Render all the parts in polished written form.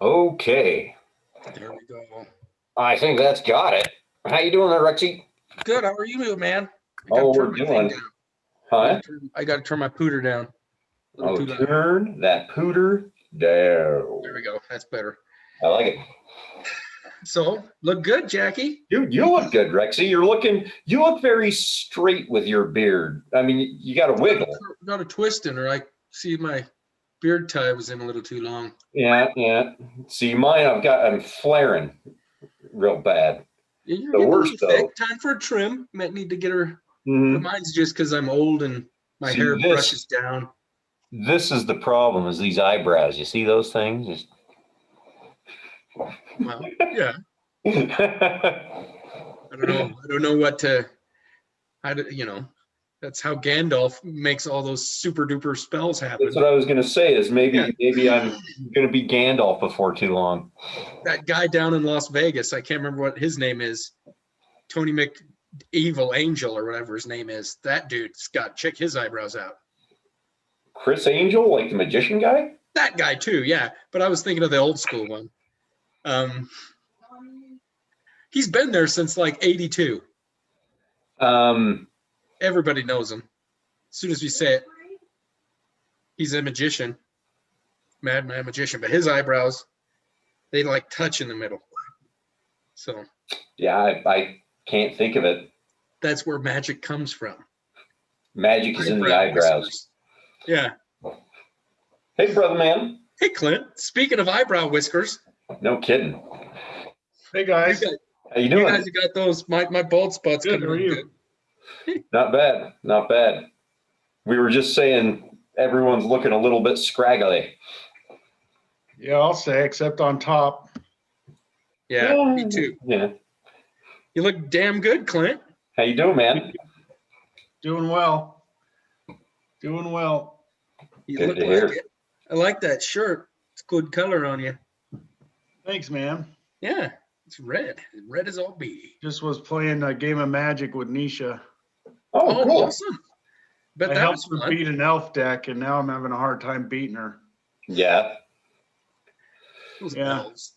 Okay. There we go. I think that's got it. How you doing there, Rexy? Good. How are you, man? We're doing. Huh? I got to turn my pooter down. Turn that pooter down. There we go. That's better. I like it. So, look good, Jackie. Dude, you look good, Rexy. You look very straight with your beard. I mean, you got a wiggle. Got a twist in her. I see my beard tie was in a little too long. Yeah. See, mine, I'm flaring real bad. You're the worst though. Time for a trim. Might need to get her. Mm-hmm. But mine's just because I'm old and my hair brushes down. This is the problem: is these eyebrows. You see those things? Well, yeah. I don't know what to. That's how Gandalf makes all those super duper spells happen. That's what I was going to say. Is maybe I'm going to be Gandalf before too long. That guy down in Las Vegas, I can't remember what his name is. Tony McEvil Angel or whatever his name is. That dude's got check his eyebrows out. Chris Angel, like the magician guy? That guy too, yeah. But I was thinking of the old school one. He's been there since like 82. Everybody knows him. As soon as we say it, he's a magician. Madman magician. But his eyebrows, they like touch in the middle. So yeah, I can't think of it. That's where magic comes from. Magic is in the eyebrows. Whiskers. Yeah. Hey, brother man. Hey, Clint. Speaking of eyebrow whiskers. No kidding. Hey, guys. How you doing? You guys have got those, my bald spots good, coming in good. Not bad. We were just saying everyone's looking a little bit scraggly. Yeah, I'll say, except on top. Yeah, me too. Yeah. You look damn good, Clint. How you doing, man? Doing well. You look like it. I like that shirt. It's good color on you. Thanks, man. Yeah, it's red. Red as all be. Just was playing a game of Magic with Nisha. Oh, cool. Awesome. I helped her beat an elf deck, and now I'm having a hard time beating her. Yeah. Those elves.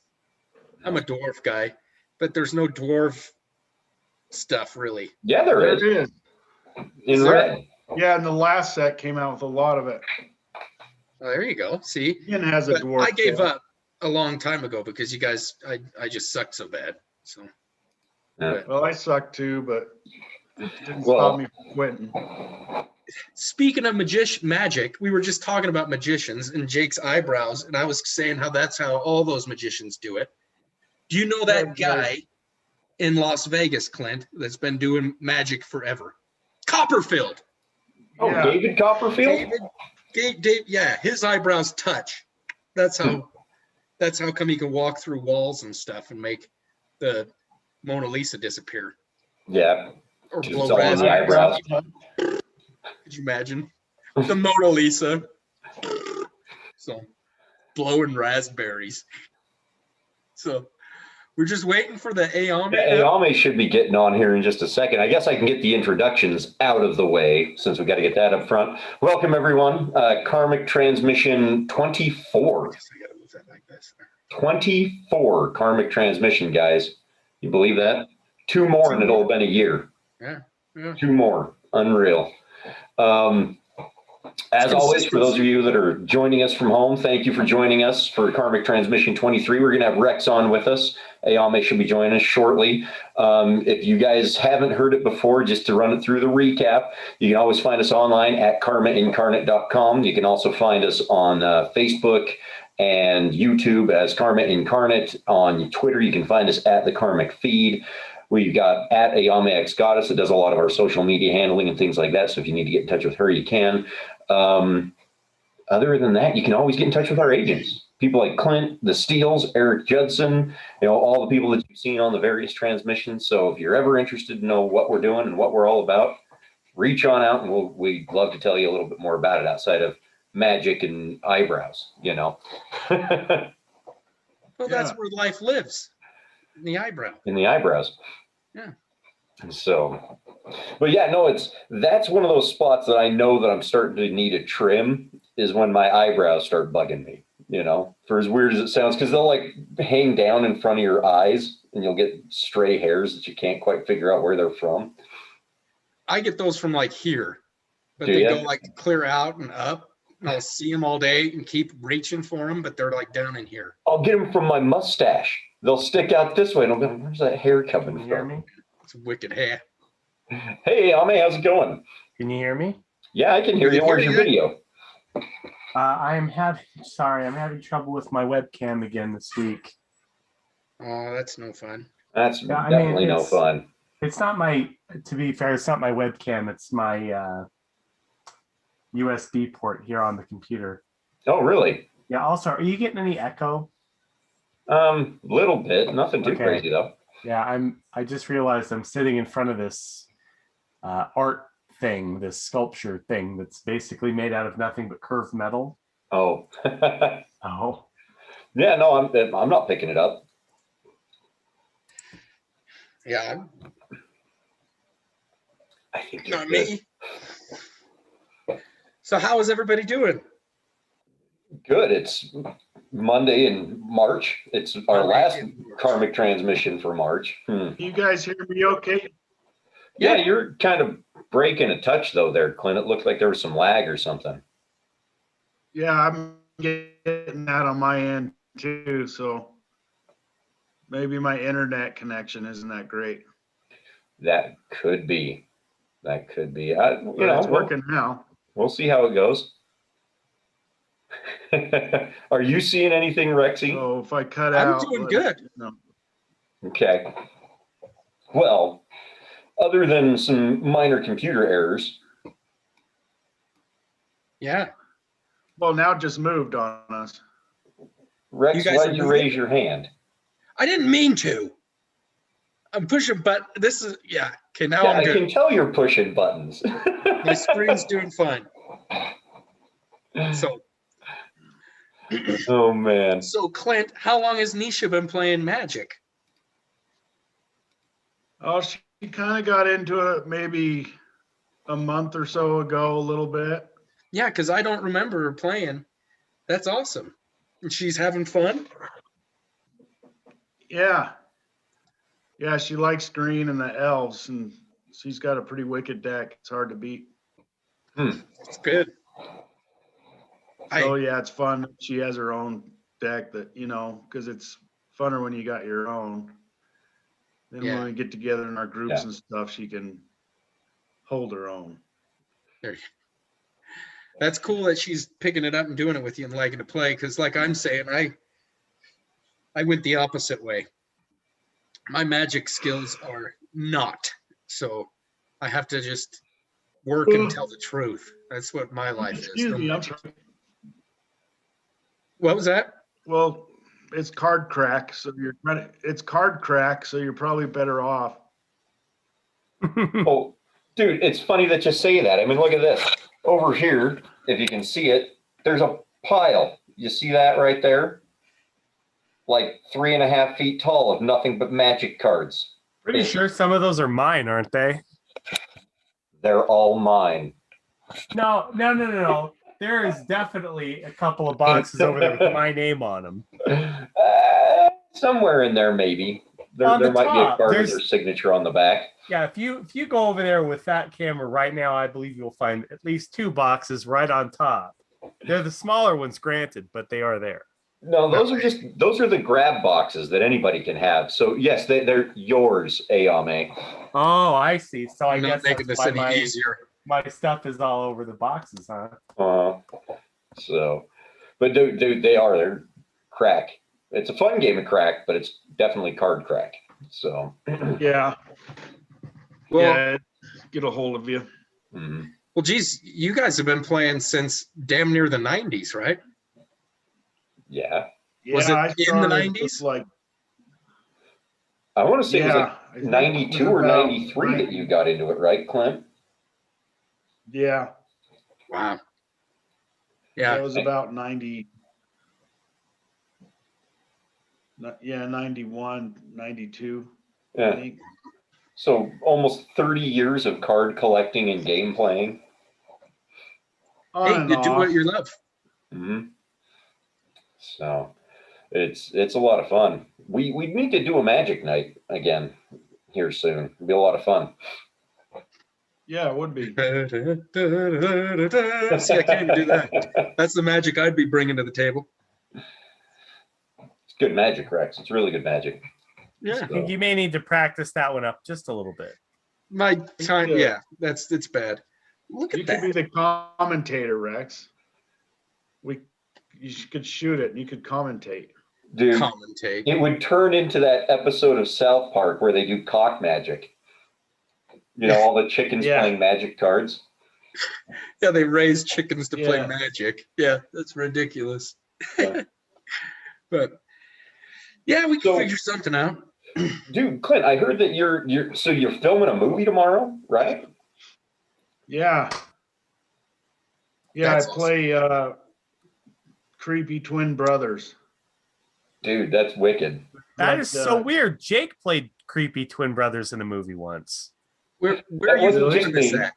I'm a dwarf guy, but there's no dwarf stuff really. Yeah, there is. In red. Yeah, and the last set came out with a lot of it. Oh, there you go. See? Ian has a dwarf. I gave up a long time ago because you guys, I just sucked so bad. So. Yeah. Well, I sucked too, but it didn't stop me from quitting. Speaking of magic, we were just talking about magicians and Jake's eyebrows, and I was saying how that's how all those magicians do it. Do you know that guy in Las Vegas, Clint, that's been doing magic forever? Copperfield. Oh, yeah. David Copperfield? Dave, yeah, his eyebrows touch. That's how come he can walk through walls and stuff and make the Mona Lisa disappear. Yeah. Or blow eyebrows. Could you imagine? The Mona Lisa. So, blowing raspberries. So, we're just waiting for the Ayame. Ayame should be getting on here in just a second. I guess I can get the introductions out of the way since we got to get that up front. Welcome, everyone. Karmic Transmission 24. 24 Karmic Transmission, guys. You believe that? 2 more and it'll have been a year. Yeah. 2 more. Unreal. As always, for those of you that are joining us from home, thank you for joining us for Karmic Transmission 23. We're going to have Rex on with us. Ayame should be joining us shortly. If you guys haven't heard it before, just to run it through the recap, you can always find us online at karmaincarnate.com. You can also find us on Facebook and YouTube as Karma Incarnate. On Twitter, you can find us at the Karmic Feed. We've got at Ayame X Goddess that does a lot of our social media handling and things like that. So if you need to get in touch with her, you can. Other than that, you can always get in touch with our agents. People like Clint, the Steels, Eric Judson, all the people that you've seen on the various transmissions. So if you're ever interested to know what we're doing and what we're all about, reach on out and we'd love to tell you a little bit more about it outside of magic and eyebrows, Well, that's where life lives. In the eyebrow. In the eyebrows. Yeah. So, but yeah, no, that's one of those spots that I know that I'm starting to need a trim is when my eyebrows start bugging me. you know, for as weird as it sounds, because they'll like hang down in front of your eyes and you'll get stray hairs that you can't quite figure out where they're from. I get those from like here, but Do they ya? go like clear out and up. And I'll see them all day and keep reaching for them, but they're like down in here. I'll get them from my mustache. They'll stick out this way and I'll be like, where's that hair coming Can you hear from? me? It's wicked hair. Hey, Ame, how's it going? Can you hear me? Yeah, I can hear We you. can Where's hear your you. video? I'm having trouble with my webcam again this week. Oh, that's no fun. That's Yeah, I mean, definitely no fun. It's not to be fair, it's not my webcam. It's my USB port here on the computer. Oh, really? Yeah. Also, are you getting any echo? Little bit, nothing too Okay. crazy though. Yeah, I just realized I'm sitting in front of this art thing, this sculpture thing that's basically made out of nothing but curved metal. Oh, Oh, yeah, no, I'm not picking it up. Yeah, I think you're not good. me. So how is everybody doing? Good. It's Monday in March. It's our last karmic transmission for March. You guys hear me okay? Yeah, you're kind of breaking a touch though there, Clint. It looked like there was some lag or something. Yeah, I'm getting that on my end too, so maybe my internet connection isn't that great. That could be. That could be. But it's working now. We'll see how it goes. Are you seeing anything, Rexy? So if I cut I'm out, doing good. you know. Okay. Well, other than some minor computer errors, Yeah. Well, now it just moved on us. Rex, You guys why are did you moving? raise your hand? I didn't mean to. I'm pushing, but this is, yeah. Okay, now Yeah, I'm I good. can tell you're pushing buttons. My screen's doing fine. So, Oh man. so Clint, how long has Nisha been playing Magic? Oh, she kind of got into it maybe a month or so ago, a little bit. Yeah, because I don't remember her playing. That's awesome. And she's having fun? Yeah. Yeah, she likes green and the elves, and she's got a pretty wicked deck. It's hard to beat. It's good. So yeah, it's fun. She has her own deck that, you know, because it's funner when you got your own. Then Yeah. when we get together in our groups Yeah. and stuff, she can hold her own. That's cool that she's picking it up and doing it with you and liking to play. Because, like I'm saying, I went the opposite way. My Magic skills are not, so I have to just work and tell the truth. That's what my life is. Excuse no me, I'm Magic. sorry. What was that? Well, it's card crack, so it's card crack, so you're probably better off. Oh, dude, it's funny that you say that. I mean, look at this. Over here, if you can see it, there's a pile. You see that right there? Like 3.5 feet tall of nothing but Magic cards. Pretty sure some of those are mine, aren't they? They're all mine. No. There is definitely a couple of boxes over there with my name on them. Somewhere in there, maybe. There On the might be a top, card with there's- their signature on the back. Yeah, if you go over there with that camera right now, I believe you'll find at least 2 boxes right on top. They're the smaller ones, granted, but they are there. No, those are the grab boxes that anybody can have. So yes, they're yours, Ayame. Oh, I see. So I I'm not guess making that's this why any easier. my stuff is all over the boxes, huh? But dude, they're crack. It's a fun game of crack, but it's definitely card crack. So Yeah. Well, Yeah, get a hold of you. mhm. well, geez, you guys have been playing since damn near the 90s, right? Yeah. Was it I in the started 90s? with, like, I want to say it was yeah, I like think 92 it was or about 93 that you got into it, right, Clint? Yeah, Wow. yeah, it Yeah. was about 90. Yeah, 91, 92, I Yeah. think. So almost 30 years of card collecting and game playing. On Hey, and you do off. what you love. hmm So it's a lot of fun. We need to do a magic night again here soon. It'll be a lot of fun. Yeah, it would be. See, I can't even do that. That's the magic I'd be bringing to the table. It's good magic, Rex. It's really good magic. Yeah. I think you may need to practice that one up just a little bit. My time, yeah, it's bad. Look You at could be that. the commentator, Rex. You could shoot it and you could commentate. Dude, Commentate. it would turn into that episode of South Park where they do cock magic. You know, all the chickens Yeah. playing magic cards. Yeah, they raise chickens to play Yeah. magic. Yeah, that's ridiculous. Yeah. But yeah, we can So- figure something out. Dude, Clint, I heard that you're filming a movie tomorrow, right? Yeah. Yeah, That's I play creepy twin brothers. Dude, that's wicked. That But, is so weird. Jake played creepy twin brothers in a movie once. Where That are you wasn't doing just this me. at?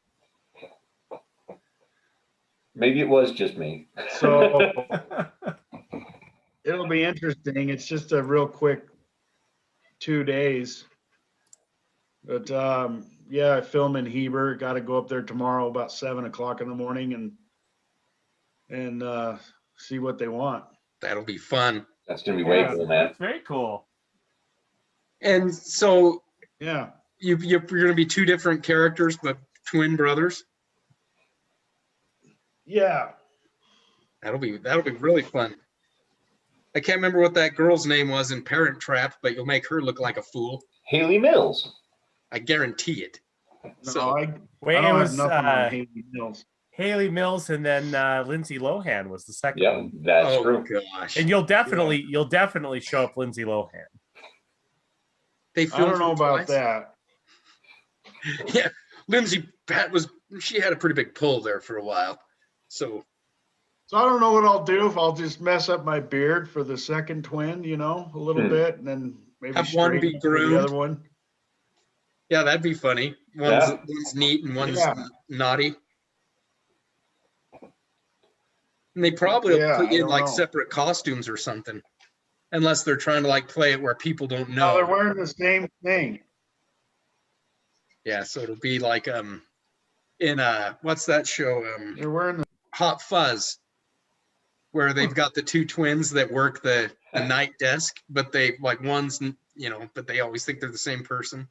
Maybe it was just me. So it'll be interesting. It's just a real quick 2 days. But yeah, I film in Heber. Got to go up there tomorrow about 7 o'clock in the morning and see what they want. That'll be fun. That's gonna be way Yeah. cool, man. That's very cool. And so Yeah. you're going to be two different characters, but twin brothers. Yeah. That'll be really fun. I can't remember what that girl's name was in Parent Trap, but you'll make her look like a fool. Haley Mills. I guarantee it. No, So Wait, I it don't was have nothing on Haley Mills. Haley Mills and then Lindsay Lohan was the second Yeah, one. that's oh true. gosh, And you'll definitely show up Lindsay Lohan. they I filmed don't know her about twice? that. Yeah, Lindsay she had a pretty big pull there for a while. So So I don't know what I'll do if I'll just mess up my beard for the second twin, a little bit, and then maybe Have one be straighten it for the groomed. other one. yeah, that'd be funny. One's neat and one's Yeah. naughty. And they probably will Yeah, put I you in don't like know. separate costumes or something, unless they're trying to like play it where people don't No, know. they're wearing the same thing. Yeah, so it'll be like in what's that show? They're wearing the Hot Fuzz, where they've got the two twins that work the night desk, but they like one's but they always think they're the same person.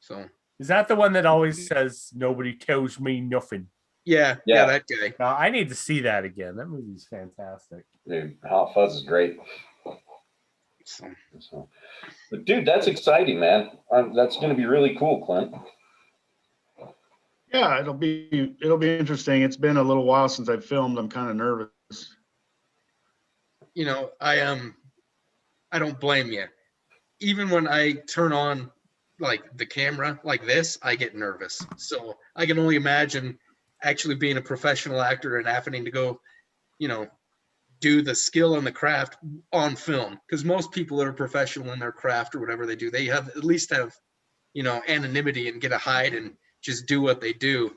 So Is that the one that always says nobody tells me nothing? yeah, Yeah. that guy. I need to see that again. That movie's fantastic. Dude, Hot Fuzz is great. So, So, but dude, that's exciting, man. That's gonna be really cool, Clint. Yeah, it'll be interesting. It's been a little while since I've filmed. I'm kind of nervous. I don't blame you. Even when I turn on like the camera like this, I get nervous. So I can only imagine actually being a professional actor and having to go, do the skill and the craft on film. Because most people that are professional in their craft or whatever they do, they at least have, anonymity and get to hide and just do what they do.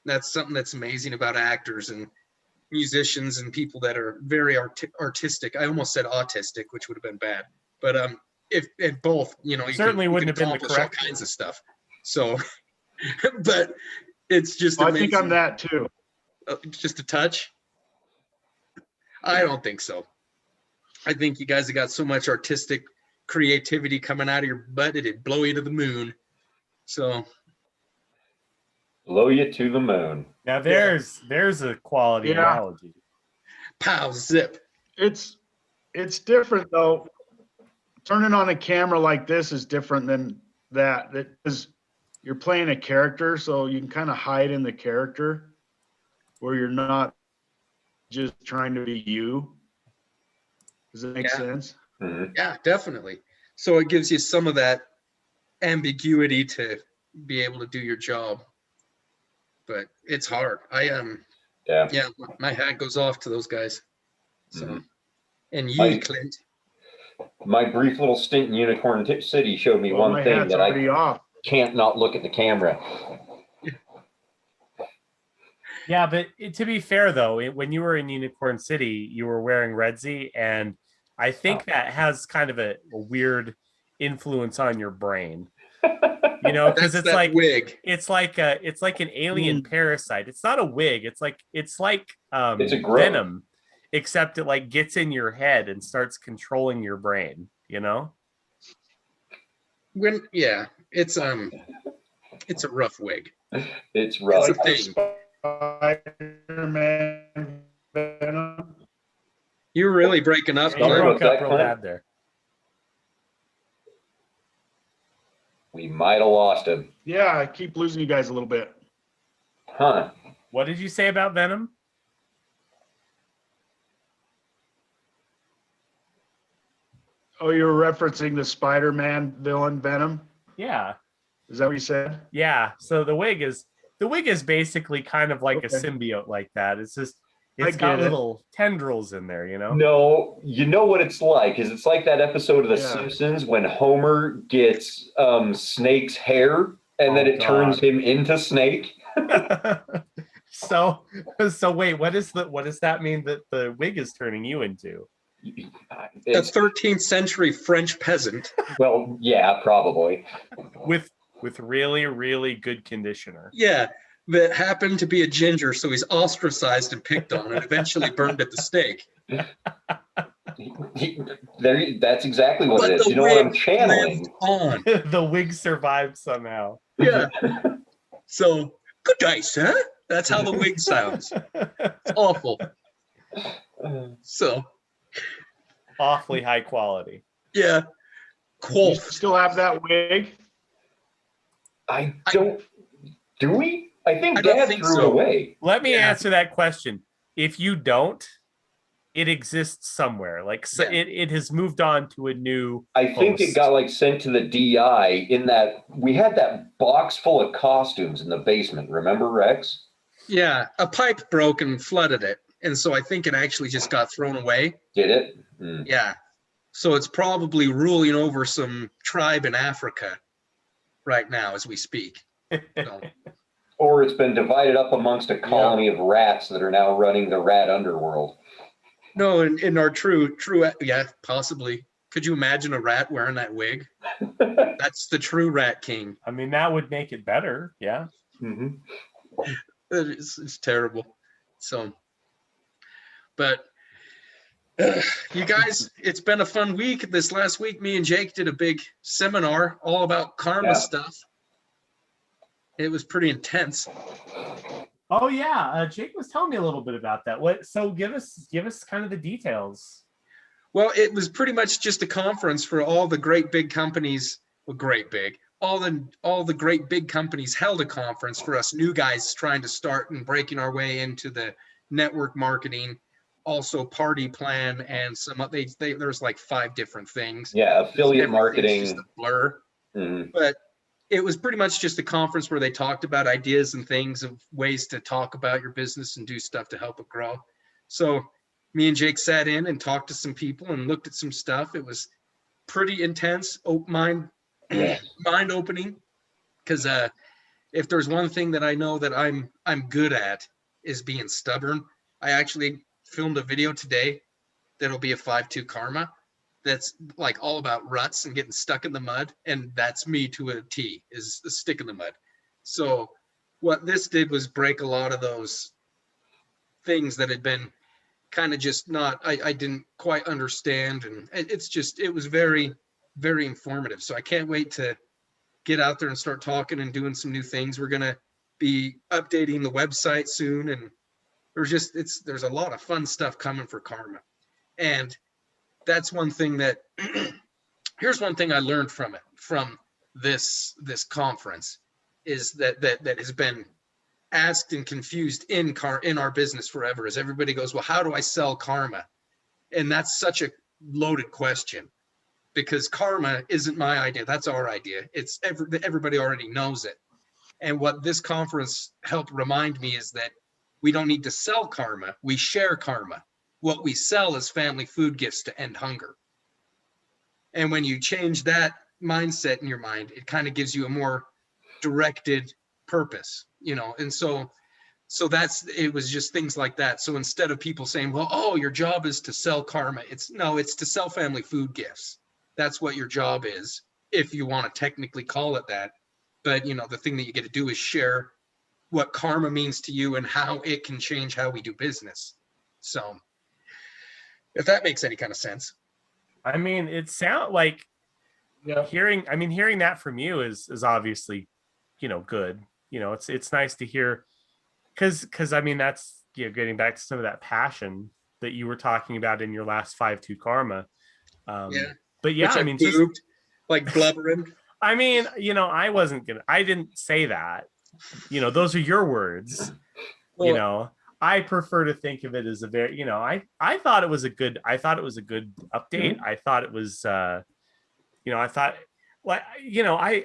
That's something that's amazing about actors and musicians and people that are very artistic. I almost said autistic, which would have been bad. But if both, you Certainly can wouldn't have been the accomplish all correct kinds of stuff. So, but it's just I amazing. think I'm that too. Just a touch. I don't think so. I think you guys have got so much artistic creativity coming out of your butt, it'd blow you to the moon. So Blow you to the moon. Now there's a quality Yeah. analogy. pow, zip. It's different though. Turning on a camera like this is different than that. That is, you're playing a character, so you can kind of hide in the character, where you're not just trying to be you. Does that make Yeah. sense? Mhm. Yeah, definitely. So it gives you some of that ambiguity to be able to do your job. But it's hard. Yeah. My hat goes off to those guys. So, Mhm. and you, My- Clint. My brief little stint in Unicorn City showed me Well, one my thing hat's that already I off. can't not look at the camera. Yeah, but to be fair though, when you were in Unicorn City, you were wearing Redzi, and I think that has kind of a weird influence on your brain. Because That's that wig. it's like an alien parasite. It's not a wig. It's like It's a growth. venom, except it like gets in your head and starts controlling your brain. It's a rough wig. It's rough. It's a thing. Spider-Man Venom. You're really breaking up. You Sorry Glenn. about broke up that, real Clint. bad there. We might have lost him. Yeah, I keep losing you guys a little bit. Huh. What did you say about Venom? Oh, you're referencing the Spider-Man villain Venom? Yeah. Is that what you said? Yeah. So the wig is basically kind of like a Okay. symbiote like that. It's I got get it. little tendrils in there, No, you know what it's like? Is it's like that episode of The Yeah. Simpsons when Homer gets Snake's hair and then Oh, it turns God. him into Snake. so wait, what does that mean that the wig is turning you into? A It's, 13th century French peasant. well, yeah, probably. With really, really good conditioner. Yeah, that happened to be a ginger, so he's ostracized and picked on and eventually burned at the stake. That's exactly what But it is. the You know what I'm wig channeling? lived on. The wig survived somehow. Yeah. So, good day, sir. That's how the wig sounds. It's awful. So, Awfully high quality. yeah. You Quoth. still have that wig? I don't. Do we? I think I don't Dad think threw it so. away. Let me Yeah. answer that question. If you don't, it exists somewhere. Like so Yeah. it has moved on to a new I think it host. got like sent to the DI in that we had that box full of costumes in the basement. Remember, Rex? Yeah, a pipe broke and flooded it. And so I think it actually just got thrown away. Did it? Hmm. Yeah. So it's probably ruling over some tribe in Africa right now as we speak. So, Or it's been divided up amongst a colony of rats that are now running the rat underworld. no, in our true, yeah, possibly. Could you imagine a rat wearing that wig? That's the true rat king. I mean, that would make it better. Yeah. Mhm. It's terrible. So, but you guys, it's been a fun week. This last week, me and Jake did a big seminar all about karma Yeah. stuff. It was pretty intense. Oh yeah, Jake was telling me a little bit about that. So give us kind of the details. Well, it was pretty much just a conference for all the great big companies. Well, all the great big companies held a conference for us new guys trying to start and breaking our way into the network marketing, also party plan, and some there's like 5 different things. Yeah, affiliate Everything's marketing. just a blur. Mhm. But it was pretty much just a conference where they talked about ideas and things of ways to talk about your business and do stuff to help it grow. So me and Jake sat in and talked to some people and looked at some stuff. It was pretty intense, mind opening. Because if there's one thing that I know that I'm good at is being stubborn. I actually filmed a video today that'll be a 5-2 karma. That's like all about ruts and getting stuck in the mud. And that's me to a T, is a stick in the mud. So what this did was break a lot of those things that had been kind of just not, I didn't quite understand. And it was very, very informative. So I can't wait to get out there and start talking and doing some new things. We're going to be updating the website soon. And there's a lot of fun stuff coming for karma. And that's one thing that here's one thing I learned from this conference is that has been asked and confused in our business forever, is everybody goes, well, how do I sell karma? And that's such a loaded question, because karma isn't my idea. That's our idea. It's everybody already knows it. And what this conference helped remind me is that we don't need to sell karma. We share karma. What we sell is family food gifts to end hunger. And when you change that mindset in your mind, it kind of gives you a more directed purpose, And so So it was just things like that. So instead of people saying, well, oh, your job is to sell karma, it's to sell family food gifts. That's what your job is, if you want to technically call it that. But the thing that you get to do is share what karma means to you and how it can change how we do business. So if that makes any kind of sense. I mean, it sounds like hearing that from you is obviously, good. It's nice to hear, because I mean, that's, getting back to some of that passion that you were talking about in your last 5-2 karma. But yeah, I mean, just like blubbering. I mean, I didn't say that, those are your words. Well, I prefer to think of it as a very, I thought it was a good update. I thought it was, I thought, like,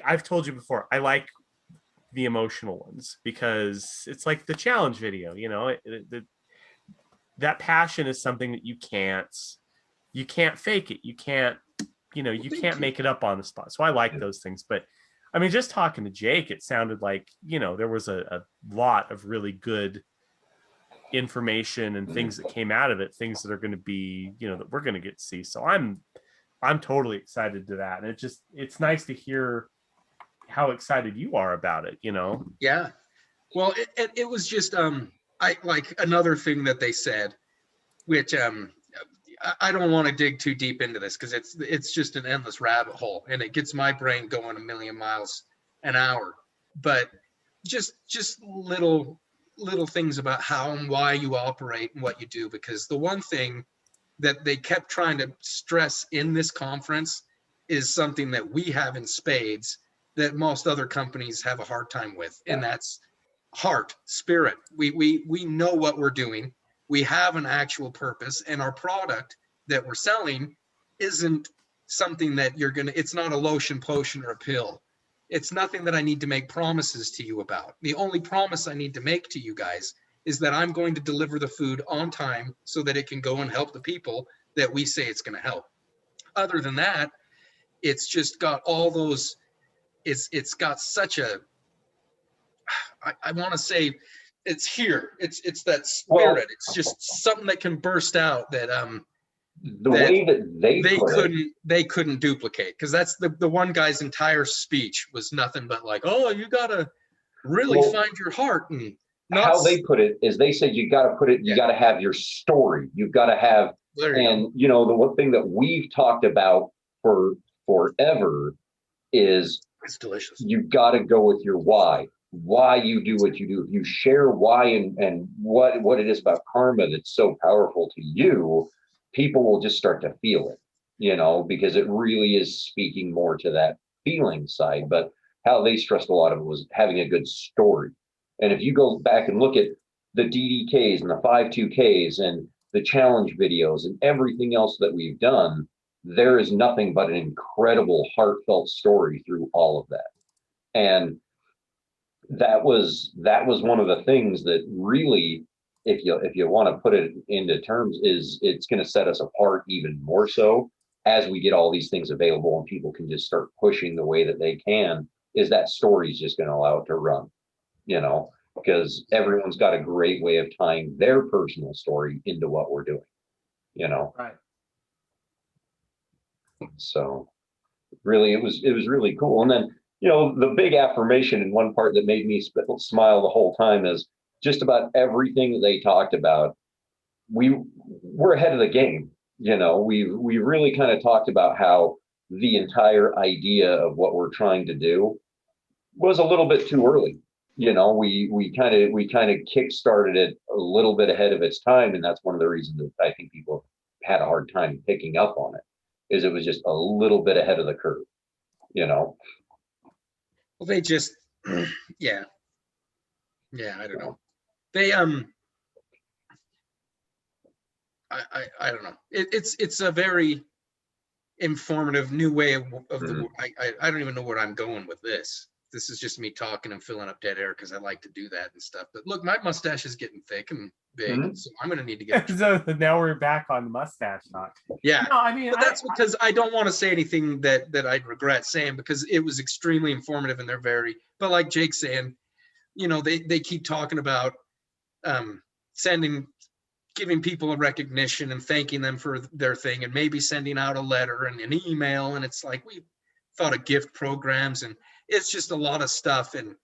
I've told you before, I like the emotional ones because it's like the challenge video, that passion is something that you can't fake it. You can't, you can't make it up on the spot. So I like those things. But I mean, just talking to Jake, it sounded like, there was a lot of really good information and things that came out of it, things that are going to be, that we're going to get to see. So I'm totally excited to that. And it's nice to hear how excited you are about it, Yeah. Well, it was just, I like another thing that they said, which, I don't want to dig too deep into this because it's just an endless rabbit hole and it gets my brain going a million miles an hour. But just little things about how and why you operate and what you do, because the one thing that they kept trying to stress in this conference is something that we have in spades that most other companies have a hard time with, and that's heart, spirit. We know what we're doing. We have an actual purpose, and our product that we're selling isn't something that it's not a lotion, potion, or a pill. It's nothing that I need to make promises to you about. The only promise I need to make to you guys is that I'm going to deliver the food on time so that it can go and help the people that we say it's going to help. Other than that, it's just got all those, it's got such a, I want to say, it's here. It's that spirit. It's just something that can burst out that the way that they couldn't duplicate, because that's the one guy's entire speech was nothing but like, oh, you gotta really find your heart. And how they put it is they said you got to put it, you got to have your story, you've got to have, and the one thing that we've talked about for forever is it's delicious. You've got to go with your why you do what you do. If you share why and what it is about karma that's so powerful to you, people will just start to feel it, because it really is speaking more to that feeling side. But how they stressed a lot of it was having a good story. And if you go back and look at the DDKs and the 5-2Ks and the challenge videos and everything else that we've done, there is nothing but an incredible heartfelt story through all of that. And that was one of the things that really, if you want to put it into terms, is it's going to set us apart even more so as we get all these things available and people can just start pushing the way that they can, is that story is just going to allow it to run, because everyone's got a great way of tying their personal story into what we're doing, Right. So really, it was really cool. And then, the big affirmation in one part that made me smile the whole time is just about everything that they talked about. We're ahead of the game. We really kind of talked about how the entire idea of what we're trying to do was a little bit too early. We kind of kick-started it a little bit ahead of its time. And that's one of the reasons that I think people had a hard time picking up on it, is it was just a little bit ahead of the curve, Well, they just, yeah, I don't know. They, I don't know. It's a very informative new way of the, I don't even know where I'm going with this. This is just me talking and filling up dead air because I like to do that and stuff. But look, my mustache is getting thick and big, so I'm going to need to get. So now we're back on the mustache talk. Yeah, no, I mean, but that's because I don't want to say anything that I'd regret saying, because it was extremely informative and they're very. But like Jake's saying, they keep talking about giving people a recognition and thanking them for their thing, and maybe sending out a letter and an email. And it's like, we thought of gift programs, and it's just a lot of stuff. And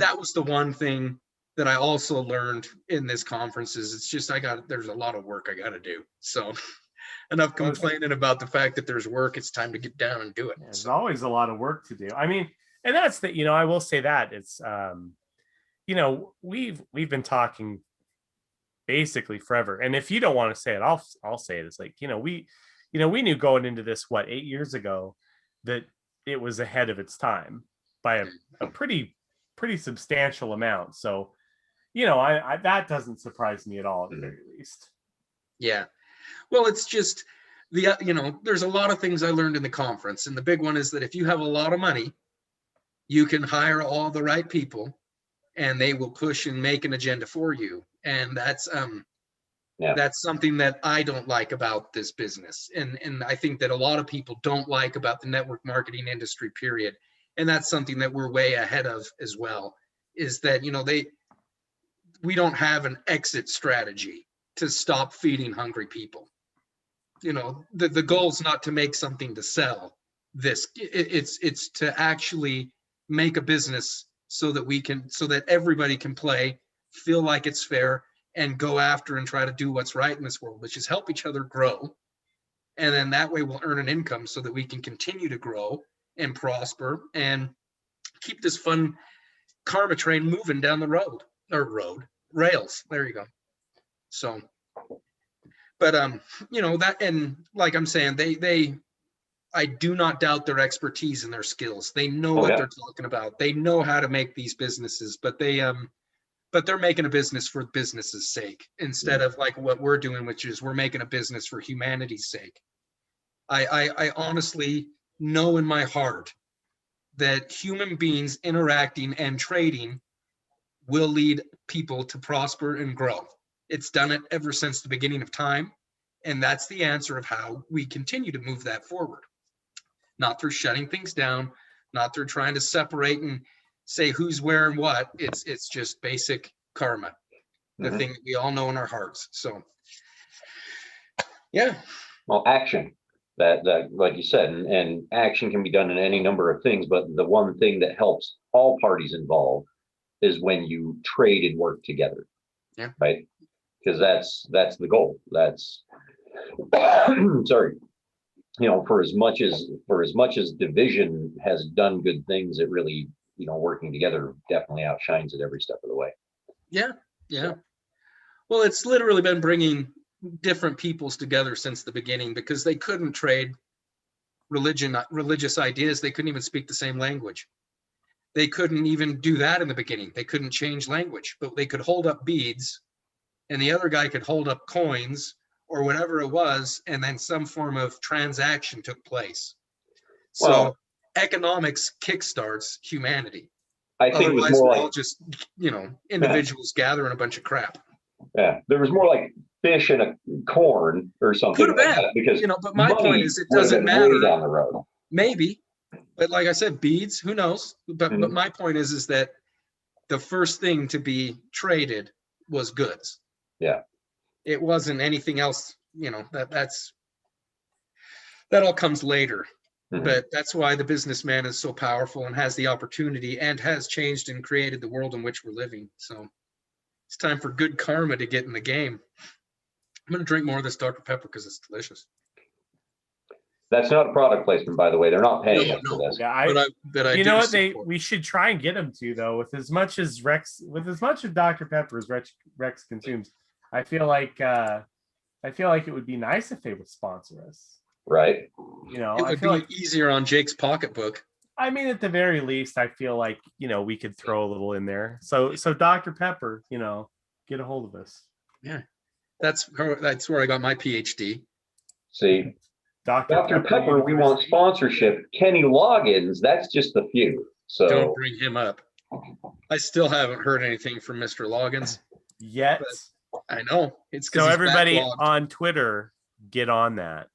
that was the one thing that I also learned in this conference is it's just, there's a lot of work I got to do. So enough complaining about the fact that there's work. It's time to get down and do it. There's always a lot of work to do. I mean, and that's the, you know, I will say that it's, you know, we've been talking basically forever. And if you don't want to say it, I'll say it. It's like, you know, we knew going into this, 8 years ago, that it was ahead of its time by a pretty substantial amount. So, you know, I that doesn't surprise me at all, at the very least. Yeah. Well, it's just you know, there's a lot of things I learned in the conference. And the big one is that if you have a lot of money, you can hire all the right people and they will push and make an agenda for you. And that's something that I don't like about this business. And I think that a lot of people don't like about the network marketing industry, period. And that's something that we're way ahead of as well, is that, you know, we don't have an exit strategy to stop feeding hungry people. You know, the goal is not to make something to sell this. It's to actually make a business so that everybody can play, feel like it's fair, and go after and try to do what's right in this world, which is help each other grow. And then that way we'll earn an income so that we can continue to grow and prosper and keep this fun karma train moving down the rails. There you go. So, but you know, that, and like I'm saying, I do not doubt their expertise and their skills. They know what they're talking about. They know how to make these businesses, but they're making a business for business's sake instead of like what we're doing, which is we're making a business for humanity's sake. I honestly know in my heart that human beings interacting and trading will lead people to prosper and grow. It's done it ever since the beginning of time. And that's the answer of how we continue to move that forward. Not through shutting things down, not through trying to separate and say who's where and what. It's just basic karma, the thing that we all know in our hearts. So, yeah. Well, action. That like you said, and action can be done in any number of things, but the one thing that helps all parties involved is when you trade and work together. Yeah. Right. Because that's the goal. That's sorry. You know, for as much as division has done good things, it really, you know, working together definitely outshines it every step of the way. Yeah. Yeah. Well, it's literally been bringing different peoples together since the beginning, because they couldn't trade religious ideas. They couldn't even speak the same language. They couldn't even do that in the beginning. They couldn't change language, but they could hold up beads and the other guy could hold up coins or whatever it was, and then some form of transaction took place. So economics kickstarts humanity. I think it was more like, all just, you know, individuals gathering a bunch of crap. Yeah, there was more like fish and a corn or something. Could have been, because, you know, but my point is, it doesn't matter. Down the road. Maybe, but like I said, beads, who knows? But my point is that the first thing to be traded was goods. Yeah. It wasn't anything else, you know, that all comes later. But that's why the businessman is so powerful and has the opportunity and has changed and created the world in which we're living. So it's time for good karma to get in the game. I'm going to drink more of this Dr. Pepper because it's delicious. That's not a product placement, by the way. They're not paying us for this. Yeah, but you know what? We should try and get them to, though. With as much as Dr. Pepper as Rex consumes, I feel like it would be nice if they would sponsor us. Right. You know, it would be like easier on Jake's pocketbook. I mean, at the very least, I feel like, you know, we could throw a little in there. So Dr. Pepper, you know, get a hold of us. Yeah, that's where I got my PhD. See, Dr. Pepper, we want sponsorship. Kenny Loggins, that's just a few. So don't bring him up. I still haven't heard anything from Mr. Loggins yet. I know it's so everybody on Twitter, get on that.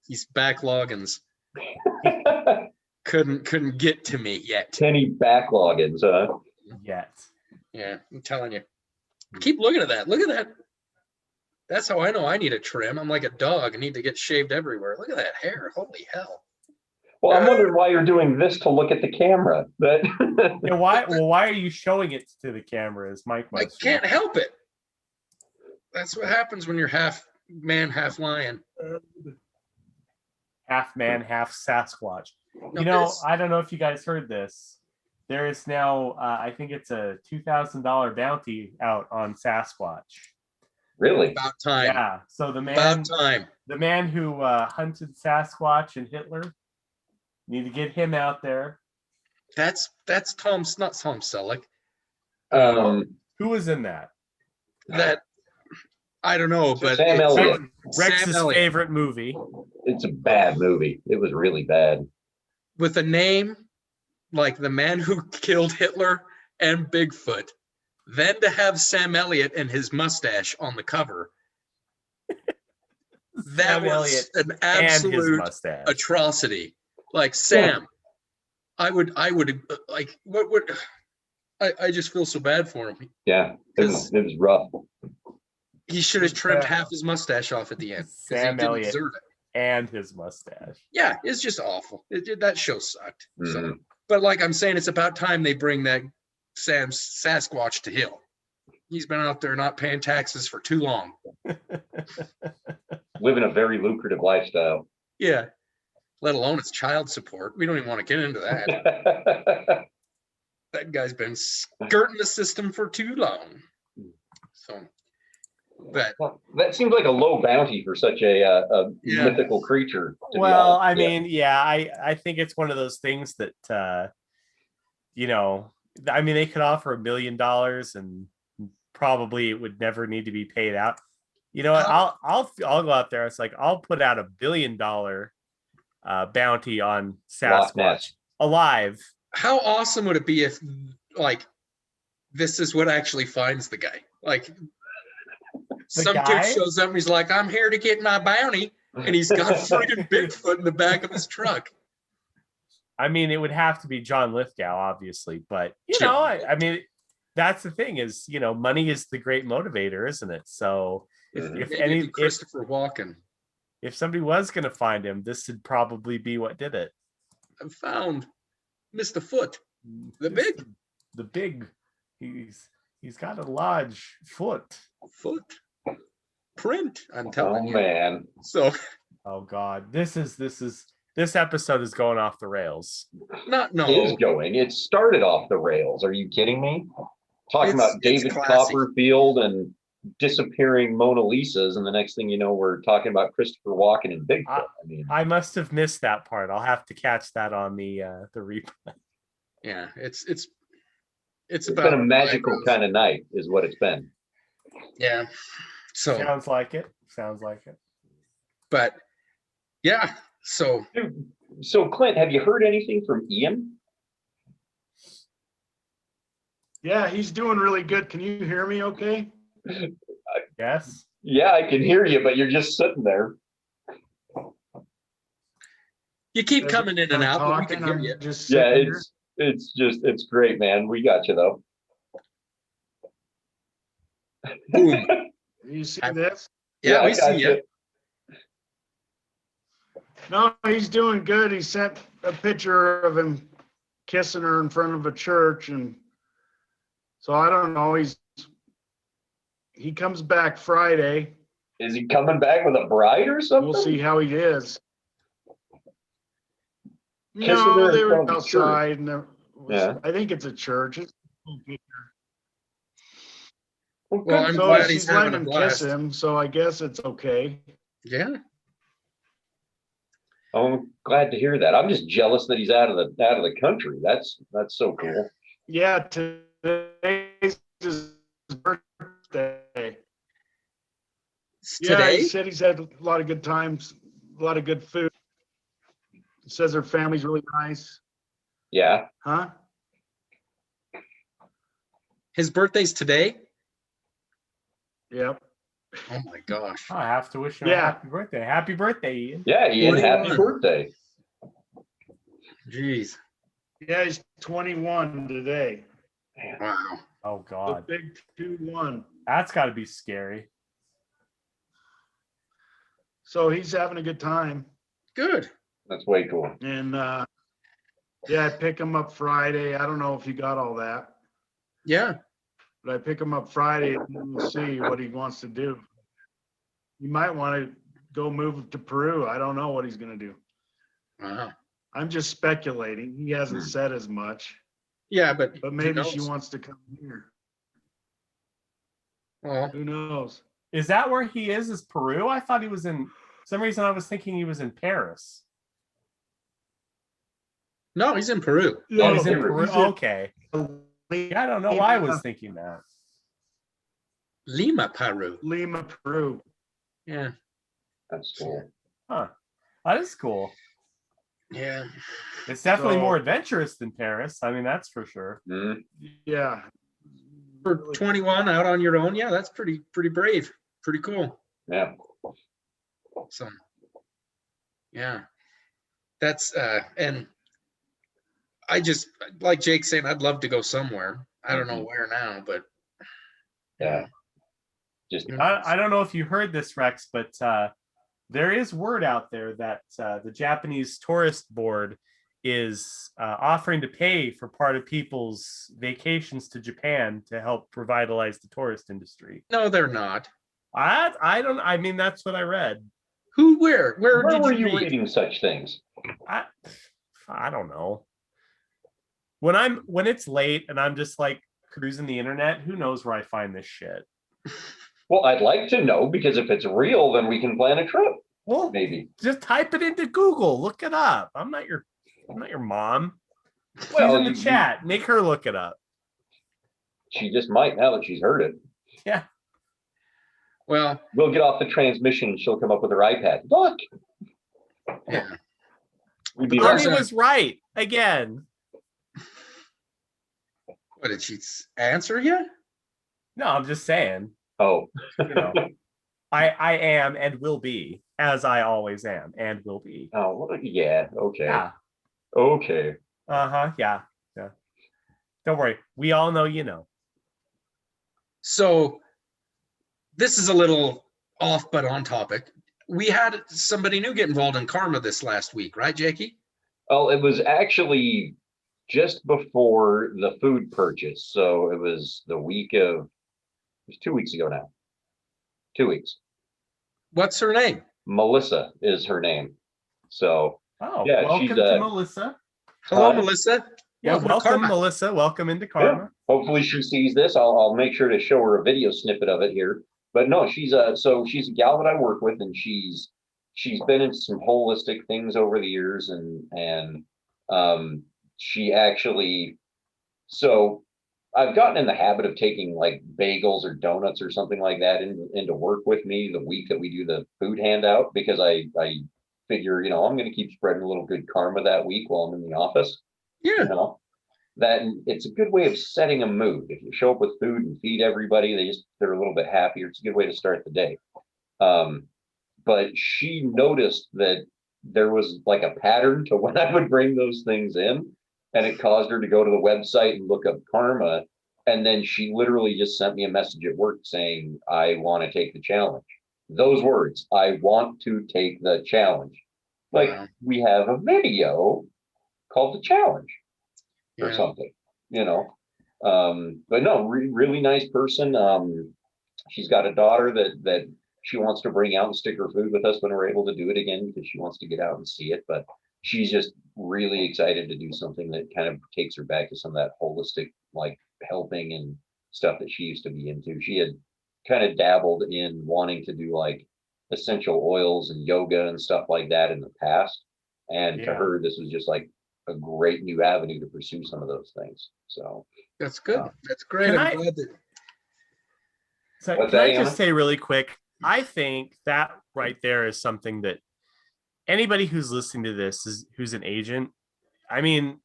He's backloggins. couldn't get to me yet. Kenny backloggins, huh? Yet. Yeah, I'm telling you. Keep looking at that. Look at that. That's how I know I need a trim. I'm like a dog. I need to get shaved everywhere. Look at that hair. Holy hell. Well, I'm wondering why you're doing this to look at the camera. But Yeah, why are you showing it to the camera? Is my I question. can't help it. That's what happens when you're half man, half lion. Half man, half Sasquatch. No, You know, this- I don't know if you guys heard this. There is now, I think it's a $2,000 bounty out on Sasquatch. really, About time. Yeah. So the About time. man who hunted Sasquatch and Hitler, need to get him out there. That's not Tom Selleck. Who was in that? That I don't know, but Sam it's- Elliott. Rex's Elliott. favorite movie. It's a bad movie. It was really bad. with a name like the man who killed Hitler and Bigfoot, then to have Sam Elliott and his mustache on the cover. That Sam was Elliott an and his absolute mustache. atrocity. Like Sam, I would like what would I just feel so bad for him. Yeah, it was rough. He should have trimmed half his mustache off at the end because he Sam didn't Elliott. deserve it. And his mustache. Yeah, it's just awful. That show sucked. So, Mhm. but like I'm saying, it's about time they bring that Sam Sasquatch to heel. He's been out there not paying taxes for too long. Living a very lucrative lifestyle. Yeah, let alone its child support. We don't even want to get into that. That guy's been skirting the system for too long. So, but Well, that seems like a low bounty for such a Yeah. mythical creature. to be Well, honest. I Yeah. mean, yeah, I think it's one of those things that you know, I mean, they could offer $1 million and probably it would never need to be paid out. You know what? I'll go out there. It's like I'll put out $1 billion bounty on Loch Sasquatch Ness. alive. how awesome would it be if, like, this is what actually finds the guy? Like, some guy? dude shows up and he's like, "I'm here to get my bounty," and he's got friggin' Bigfoot in the back of his truck. I mean, it would have to be John Lithgow, obviously, but you Sure. know, I mean, that's the thing is, you know, money is the great motivator, isn't it? So if Mhm. if Maybe any it'd be Christopher Walken. if somebody was going to find him, this would probably be what did it. I found Mr. Foot. The big the big, he's got a large foot. foot print. I'm Oh telling you. man. So Oh God, this episode is going off the rails. no. It is going. It started off the rails. Are you kidding me? Talking It's- about it's David classy. Copperfield and disappearing Mona Lisas, and the next thing you know, we're talking about Christopher Walken and Bigfoot. I mean, I must have missed that part. I'll have to catch that on the replay. Yeah, it's it's about been a magical eyebrows. kind of night, is what it's been. Yeah. So, Sounds like it. Sounds like it. but yeah. So So, Clint, have you heard anything from Ian? Yeah, he's doing really good. Can you hear me okay? Yes. Yeah, I can hear you, but you're just sitting there. you keep coming in and out, but we can hear I'm you. just Yeah, sitting here. it's great, man. We got you though. Boom. You see this? Yeah, I we see got you. No, he's doing good. He sent a picture of him kissing her in front of a church, and so I don't know. He comes back Friday. Is he coming back with a bride or something? We'll see how he is. Kissing her No, in they were front of a church. outside, and Yeah. I think it's a church. Well, I'm So glad he's she's letting having a him kiss blast. him, so I guess it's okay. Yeah. I'm glad to hear that. I'm just jealous that he's out of the country. That's so cool. Yeah, today's his birthday. Yeah, Today? he said he's had a lot of good times, a lot of good food. He says her family's really nice. Yeah. Huh? His birthday's today? Yep. Oh my gosh. I have to wish him a Yeah. happy birthday. Happy birthday, Ian. Yeah, Ian, happy 41. birthday. Jeez. Yeah, he's 21 today. Wow. Oh The God, big 2-1. that's got to be scary. So he's having a good time. Good. That's way cool. And yeah, I pick him up Friday. I don't know if he got all that, Yeah. but I pick him up Friday and we'll see what he wants to do. He might want to go move to Peru. I don't know what he's going to do. Wow. I'm just speculating. He hasn't Hmm. said as much, Yeah, but but who maybe she knows? wants to come here. Well, Who knows? Is that where he is? Is Peru? I thought he was in. For some reason I was thinking he was in Paris. no, he's in Peru. Oh, he's in Peru. Peru. He's in- Okay. Yeah, I don't know why I was thinking that. Lima, Peru. Lima, Peru. Yeah. That's cool. Huh. That is cool. Yeah. It's definitely So- more adventurous than Paris. I mean, that's for sure. Mhm. Yeah. For 21 out on your own, yeah, that's pretty brave. Pretty cool. Yeah. So yeah. That's and I just like Jake saying I'd love to go somewhere. I don't know where now, but Yeah. Just I don't know if you heard this, Rex, but there is word out there that the Japanese tourist board is offering to pay for part of people's vacations to Japan to help revitalize the tourist industry. no, they're not. I don't. I mean, that's what I read. Who? Where where did were you you read? reading such things? I don't know. When it's late and I'm just like cruising the internet, who knows where I find this shit? Well, I'd like to know, because if it's real, then we can plan a trip. Well, Maybe. just type it into Google. Look it up. I'm not your mom. She's Well, in the chat. Make her look it up. She just might, now that she's heard it. Yeah. Well, We'll get off the transmission and she'll come up with her iPad. Look. yeah. We'd be There's Arnie like, a- was right again. What did she answer you? No, I'm just saying. oh, You know, I am and will be, as I always am and will be. oh, well, yeah, okay. Yeah. Okay. Uh-huh. Yeah. Yeah. Don't worry. We all know you know. So this is a little off but on topic. We had somebody new get involved in karma this last week, right, Jakey? Well, it was actually just before the food purchase. So it was the week of, it was 2 weeks ago now. 2 weeks. What's her name? Melissa is her name. So Oh, Yeah, welcome she's, to Melissa. Hello, Hi. Melissa. Yeah, Welcome to welcome, Karma. Melissa. Welcome into yeah, Karma. hopefully she sees this. I'll make sure to show her a video snippet of it here. But no, she's a gal that I work with, and she's been into some holistic things over the years, and she actually, so I've gotten in the habit of taking like bagels or donuts or something like that into work with me the week that we do the food handout, because I figure, I'm going to keep spreading a little good karma that week while I'm in the office. Yeah. That it's a good way of setting a mood. If you show up with food and feed everybody, they're a little bit happier. It's a good way to start the day. But she noticed that there was like a pattern to when I would bring those things in, and it caused her to go to the website and look up karma. And then she literally just sent me a message at work saying, I want to take the challenge. Those words, I want to take the challenge. Like, Wow. we have a video called the challenge or Yeah. something, but no, really nice person. She's got a daughter that she wants to bring out and stick her food with us when we're able to do it again, because she wants to get out and see it. But she's just really excited to do something that kind of takes her back to some of that holistic, like helping and stuff that she used to be into. She had kind of dabbled in wanting to do like essential oils and yoga and stuff like that in the past. And to Yeah. her, this was just like a great new avenue to pursue some of those things. So That's good. That's great. Can I'm I- glad that. So What's can I that, just Anna? say really quick? I think that right there is something that anybody who's listening to this who's an agent. I mean,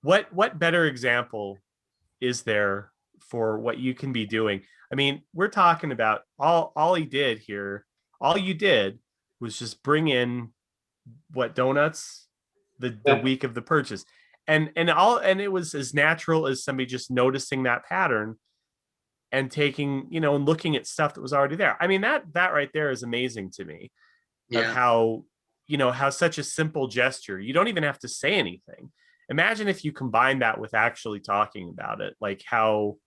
what better example is there for what you can be doing? I mean, we're talking about all he did here. All you did was just bring in what donuts the Yeah. week of the purchase, and it was as natural as somebody just noticing that pattern and taking, and looking at stuff that was already there. I mean, that right there is amazing to me, of Yeah. how, how such a simple gesture, you don't even have to say anything. Imagine if you combine that with actually talking about it, like how,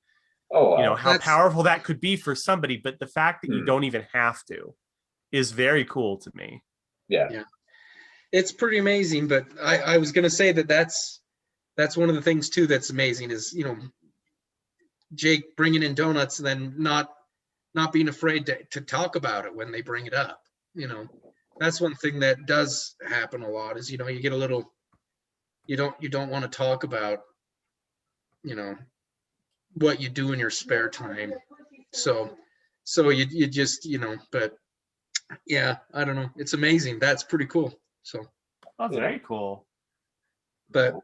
Oh, wow. how That's- powerful that could be for somebody. But the fact that you Hmm. don't even have to is very cool to me. Yeah. Yeah. It's pretty amazing, but I was going to say that's one of the things too that's amazing is, Jake bringing in donuts and then not being afraid to talk about it when they bring it up. That's one thing that does happen a lot is, you get a little, you don't want to talk about, what you do in your spare time. So you just, but yeah, I don't know. It's amazing. That's pretty cool. So, That's Yeah. very cool. but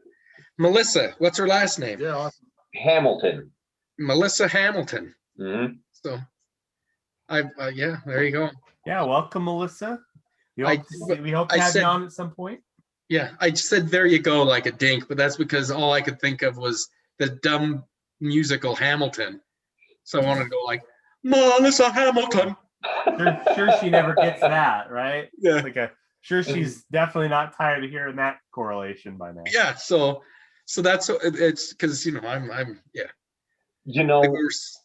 Melissa, what's her last name? Yeah, awesome. Hamilton. Melissa Hamilton. Hmm. So yeah, there you go. Yeah, welcome, Melissa. We I- hope to I have said- you on at some point. Yeah, I said there you go like a dink, but that's because all I could think of was the dumb musical Hamilton. So I wanted to go like Melissa Hamilton. Sure she never gets that, right? Yeah. Like sure she's definitely not tired of hearing that correlation by now. Yeah, so that's it's because I'm yeah. You know, Diverse.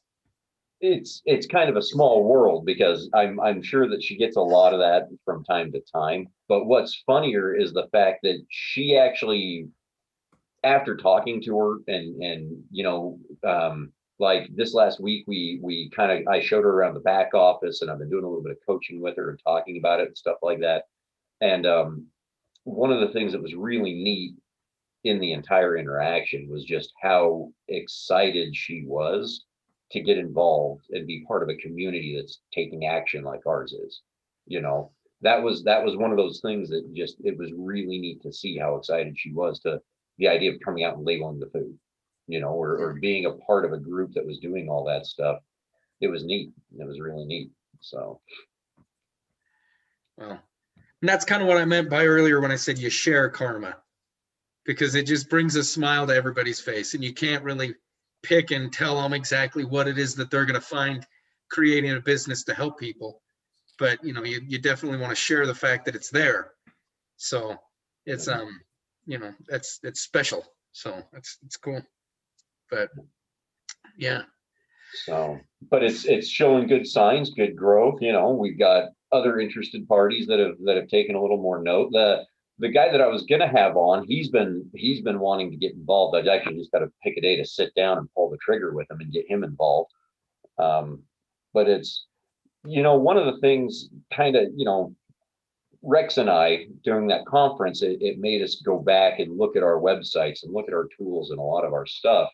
it's kind of a small world because I'm sure that she gets a lot of that from time to time. But what's funnier is the fact that she actually, after talking to her and like this last week, we kind of, I showed her around the back office, and I've been doing a little bit of coaching with her and talking about it and stuff like that. And one of the things that was really neat in the entire interaction was just how excited she was to get involved and be part of a community that's taking action like ours is. That was one of those things that just, it was really neat to see how excited she was to the idea of coming out and labeling the food, or being a part of a group that was doing all that stuff. It was neat. It was really neat. So Well, and that's kind of what I meant by earlier when I said you share karma, because it just brings a smile to everybody's face, and you can't really pick and tell them exactly what it is that they're going to find creating a business to help people. But you definitely want to share the fact that it's there. So it's it's special. So it's cool. But yeah. So, but it's showing good signs, good growth. We've got other interested parties that have taken a little more note. The guy that I was gonna have on, he's been wanting to get involved. I actually just got to pick a day to sit down and pull the trigger with him and get him involved. But it's, one of the things kind of, Rex and I, during that conference, it made us go back and look at our websites and look at our tools and a lot of our stuff.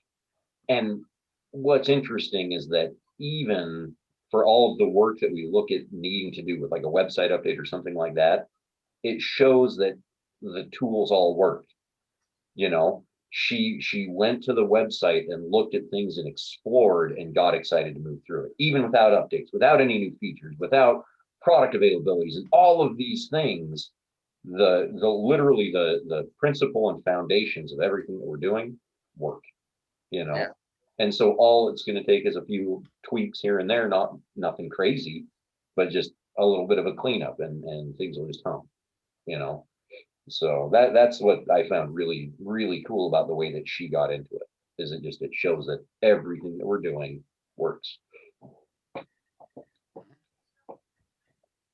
And what's interesting is that even for all of the work that we look at needing to do with like a website update or something like that, it shows that the tools all worked. She went to the website and looked at things and explored and got excited to move through it, even without updates, without any new features, without product availabilities, and all of these things. The literally the principle and foundations of everything that we're doing work. Yeah. And so all it's going to take is a few tweaks here and there, nothing crazy, but just a little bit of a cleanup, and things will just hum. So that's what I found really, really cool about the way that she got into it, is it shows that everything that we're doing works.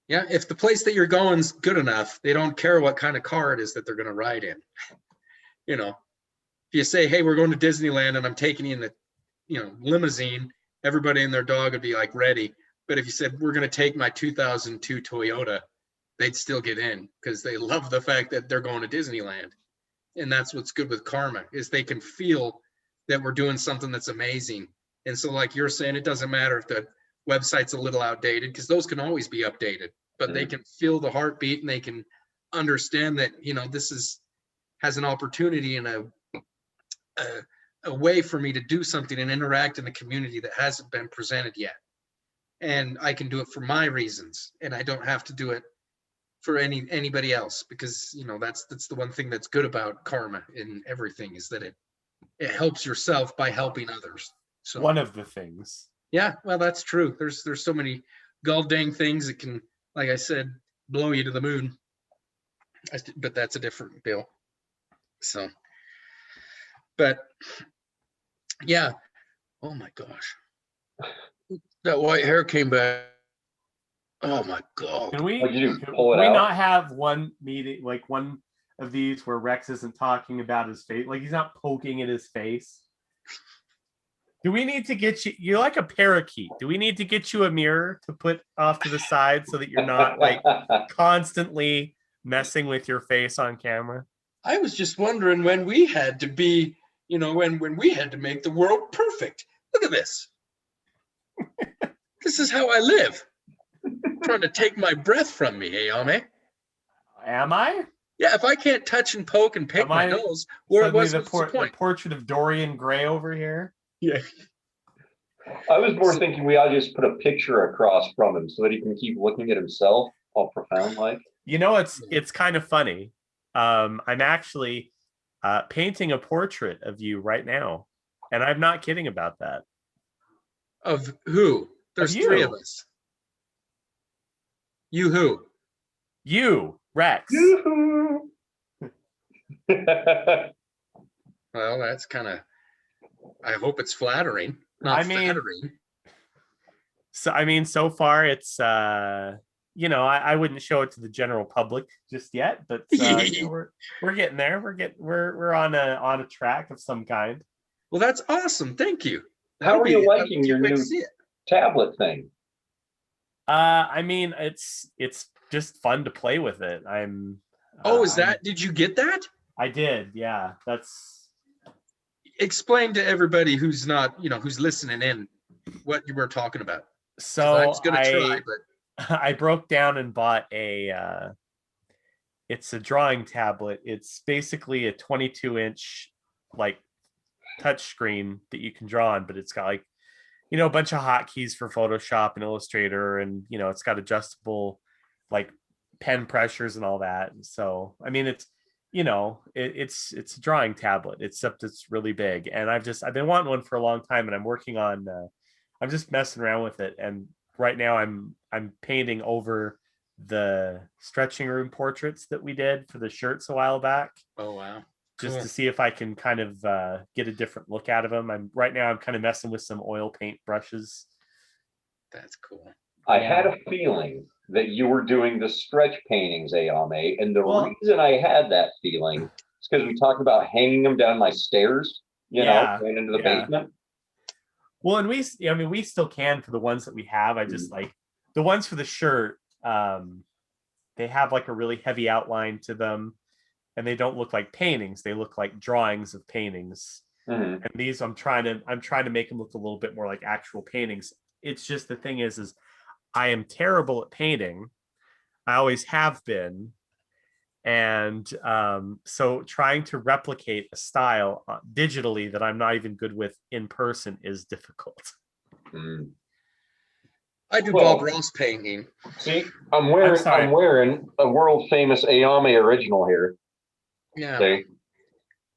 Yeah, if the place that you're going's good enough, they don't care what kind of car it is that they're going to ride in. If you say, "Hey, we're going to Disneyland and I'm taking you in the, limousine," everybody and their dog would be like ready. But if you said, "We're going to take my 2002 Toyota," they'd still get in because they love the fact that they're going to Disneyland. And that's what's good with karma, is they can feel that we're doing something that's amazing. And so like you're saying, it doesn't matter if the website's a little outdated, because those can always be updated, but they can feel the heartbeat and they can understand that, this has an opportunity and a way for me to do something and interact in the community that hasn't been presented yet. And I can do it for my reasons, and I don't have to do it for anybody else, because that's the one thing that's good about karma in everything, is that it helps yourself by helping others. So One of the things. Yeah, well, that's true. There's so many god dang things that can, like I said, blow you to the moon. But that's a different bill. So, but yeah. Oh my gosh, that white hair came back. Oh my god. Can we What'd you do? can Pull it we out? not have one meeting, like one of these where Rex isn't talking about his face, like he's not poking at his face? Do we need to get you? You're like a parakeet. Do we need to get you a mirror to put off to the side so that you're not like constantly messing with your face on camera? I was just wondering when we had to be, when we had to make the world perfect. Look at this. This is how I live. Trying to take my breath from me, Ayame. Am I? Yeah, if I can't touch and poke and pick Am my I nose, Suddenly what's the, the the point? portrait of Dorian Gray over here? Yeah. I was more thinking we ought to just put a picture across from him so that he can keep looking at himself all profound like. You know, it's kind of funny. I'm actually painting a portrait of you right now, and I'm not kidding about that. Of who? There's Of three you. of us. You who? You, Rex. Yoo-hoo. Well, that's kind of. I hope it's flattering, not flattering. So far it's I wouldn't show it to the general public just yet, but we're getting there. We're on a track of some kind. Well, that's awesome. Thank you. How are you liking your Can't wait to new see it. tablet thing? It's just fun to play with it. Did you get that? I did, yeah. That's Explain to everybody who's not, who's listening in what you were talking about. so I was gonna try, but I broke down and bought it's a drawing tablet. It's basically a 22-inch like touch screen that you can draw on, but it's got like a bunch of hotkeys for Photoshop and Illustrator, and it's got adjustable like pen pressures and all that. And so I mean it's it's a drawing tablet, except it's really big, and I've been wanting one for a long time, and I'm working on I'm just messing around with it, and right now I'm painting over the stretching room portraits that we did for the shirts a while back. oh wow. Just Cool. to see if I can kind of get a different look out of them. I'm kind of messing with some oil paint brushes. That's cool. I had a feeling that you were doing the stretch paintings, Ayame, and the reason I had that feeling is because we talked about hanging them down my stairs, going into the basement. Well, and we still can for the ones that we have. I just like the ones for the shirt. They have like a really heavy outline to them, and they don't look like paintings. They look like drawings of paintings. Mm-hmm. And these, I'm trying to make them look a little bit more like actual paintings. It's just the thing is I am terrible at painting. I always have been. And so trying to replicate a style digitally that I'm not even good with in person is difficult. Mm. I do Bob Ross painting. See, I'm wearing a world famous Ayame original here. Yeah. See?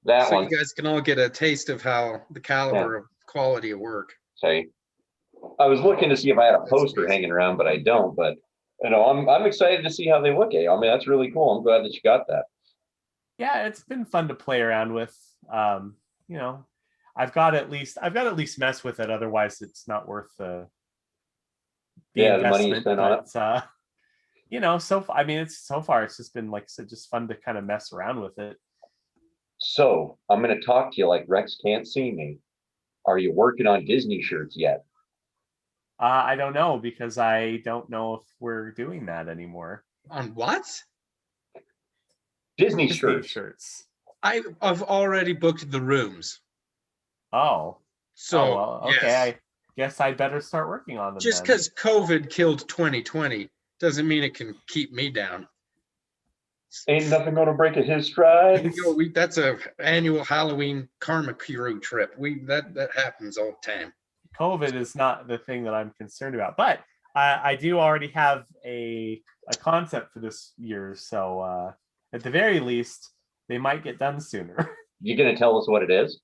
That so one. You guys can all get a taste of how the caliber of quality of work. See, I was looking to see if I had a poster hanging around, but I don't. But I'm excited to see how they look. I mean, that's really cool. I'm glad that you got that. Yeah, it's been fun to play around with. I've got to at least mess with it. Otherwise, it's not worth the money you spend on it. So far it's just been, like I said, just fun to kind of mess around with it. So I'm going to talk to you like Rex can't see me. Are you working on Disney shirts yet? I don't know, because I don't know if we're doing that anymore. On what? Disney shirts. I've already booked the rooms. Oh. So well, okay. Yes. I guess I better start working on them. Just because COVID killed 2020 doesn't mean it can keep me down. Ain't nothing gonna break at his stride. That's a annual Halloween Karmic trip. That happens all the time. COVID is not the thing that I'm concerned about, but I do already have a concept for this year, so at the very least, they might get done sooner. You gonna tell us what it is?